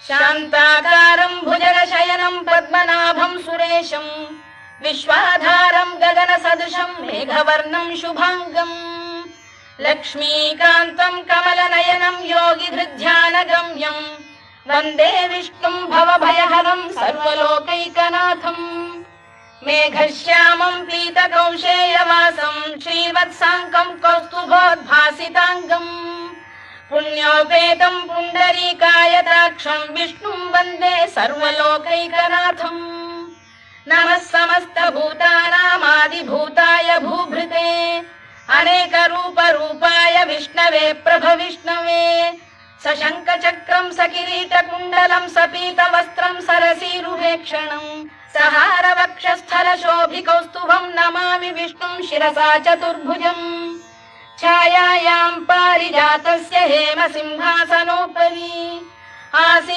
शान्ताकारं भुजगशयनं पद्मनाभं सुरेशं विश्वाधारं गगनसदृशं मेघवर्णं शुभांगम् लक्ष्मीकान्तं कमलनयनं योगिधृध्यानगम्यं वन्दे विष्णुं भवभयहरं सर्वलोकैकनाथम् मेघश्यामं पीतकौशेयवासं श्रीवत्साङ्कं कौस्तुभोद्भासिताङ्गम् पुण्योपेतं पुण्डरीकायताक्षं विष्णुं वन्दे सर्वलोकैकनाथम् नमः समस्तभूतानामादिभूताय भूभृते अनेकरूपरूपाय विष्णवे प्रभविष्णवे सशङ्खचक्रं सकिरीटकुण्डलं सपीतवस्त्रं सरसीरुहेक्षणं सहारवक्षस्थलशोभिकौस्तुभं नमामि विष्णुं शिरसा चतुर्भुजम् छायायां पारिजातस्य हेमसिंहासनोपरि आसीत्।